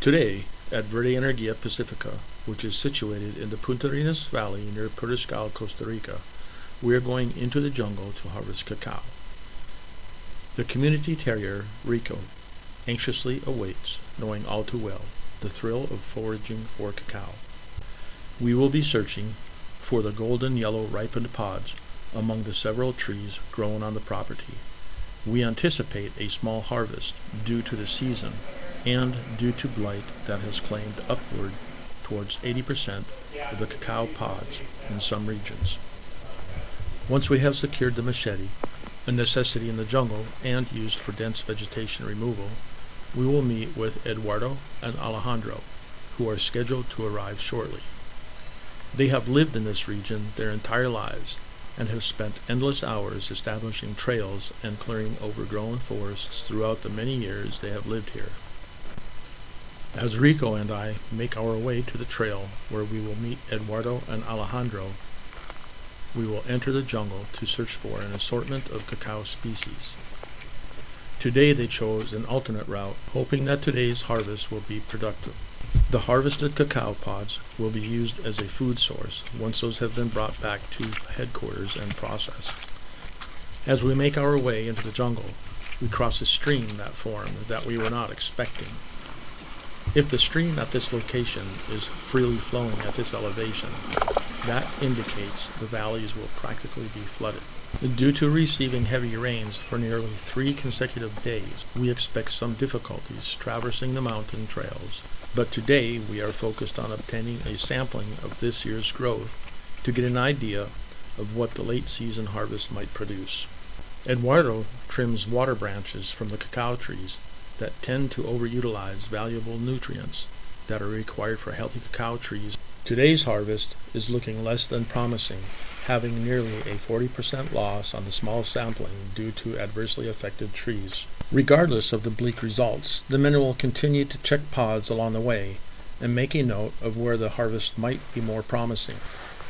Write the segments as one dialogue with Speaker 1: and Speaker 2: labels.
Speaker 1: Today, at VerdEnergia Pacifica, which is situated in the Puntarenas Valley near Puriscal, Costa Rica, we are going into the jungle to harvest cacao. The community terrier, Rico, anxiously awaits, knowing all too well, the thrill of foraging for cacao. We will be searching for the golden yellow ripened pods among the several trees grown on the property. We anticipate a small harvest due to the season and due to blight that has claimed upward towards 80% of the cacao pods in some regions. Once we have secured the machete, a necessity in the jungle and used for dense vegetation removal, we will meet with Eduardo and Alejandro, who are scheduled to arrive shortly. They have lived in this region their entire lives and have spent endless hours establishing trails and clearing overgrown forests throughout the many years they have lived here. As Rico and I make our way to the trail where we will meet Eduardo and Alejandro, we will enter the jungle to search for an assortment of cacao species. Today they chose an alternate route, hoping that today's harvest will be productive. The harvested cacao pods will be used as a food source once those have been brought back to headquarters and processed. As we make our way into the jungle, we cross a stream that we were not expecting. If the stream at this location is freely flowing at this elevation, that indicates the valleys will practically be flooded. Due to receiving heavy rains for nearly 3 consecutive days, we expect some difficulties traversing the mountain trails, but today we are focused on obtaining a sampling of this year's growth to get an idea of what the late season harvest might produce. Eduardo trims water branches from the cacao trees that tend to overutilize valuable nutrients that are required for healthy cacao trees. Today's harvest is looking less than promising, having nearly a 40% loss on the small sampling due to adversely affected trees. Regardless of the bleak results, the men will continue to check pods along the way and make a note of where the harvest might be more promising.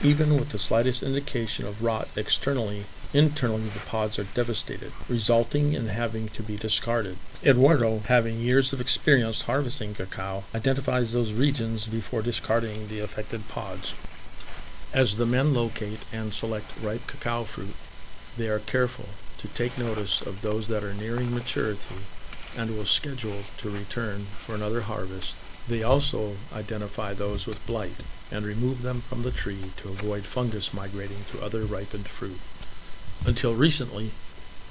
Speaker 1: Even with the slightest indication of rot externally, internally the pods are devastated, resulting in having to be discarded. Eduardo, having years of experience harvesting cacao, identifies those regions before discarding the affected pods. As the men locate and select ripe cacao fruit, they are careful to take notice of those that are nearing maturity and will schedule to return for another harvest. They also identify those with blight and remove them from the tree to avoid fungus migrating to other ripened fruit. Until recently,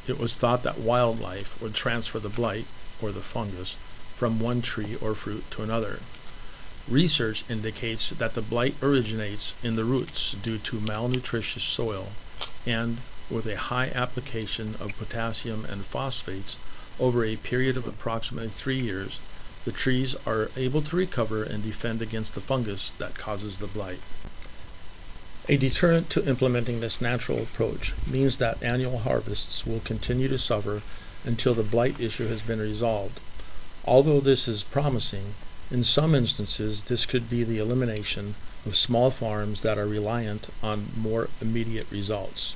Speaker 1: it was thought that wildlife would transfer the blight, or the fungus, from one tree or fruit to another. Research indicates that the blight originates in the roots due to malnutritious soil, and with a high application of potassium and phosphates over a period of approximately 3 years, the trees are able to recover and defend against the fungus that causes the blight. A deterrent to implementing this natural approach means that annual harvests will continue to suffer until the blight issue has been resolved. Although this is promising, in some instances this could be the elimination of small farms that are reliant on more immediate results.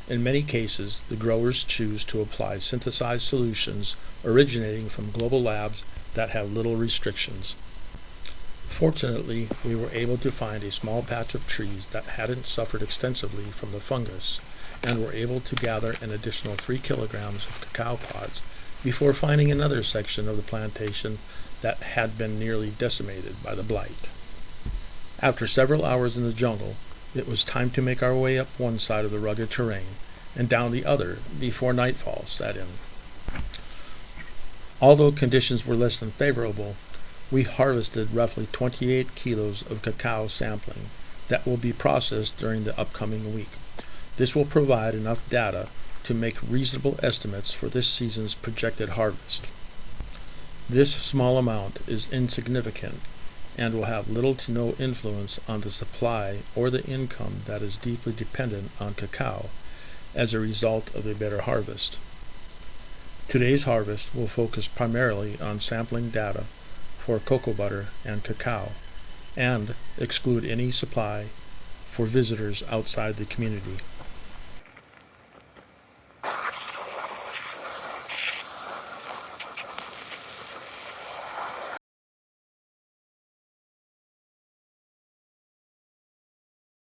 Speaker 1: In many cases, the growers choose to apply synthesized solutions originating from global labs that have little restrictions. Fortunately, we were able to find a small patch of trees that hadn't suffered extensively from the fungus and were able to gather an additional 3 kilograms of cacao pods before finding another section of the plantation that had been nearly decimated by the blight. After several hours in the jungle, it was time to make our way up one side of the rugged terrain and down the other before nightfall set in. Although conditions were less than favorable, we harvested roughly 28 kilos of cacao sampling that will be processed during the upcoming week. This will provide enough data to make reasonable estimates for this season's projected harvest. This small amount is insignificant and will have little to no influence on the supply or the income that is deeply dependent on cacao as a result of a better harvest. Today's harvest will focus primarily on sampling data for cocoa butter and cacao, and exclude any supply for visitors outside the community.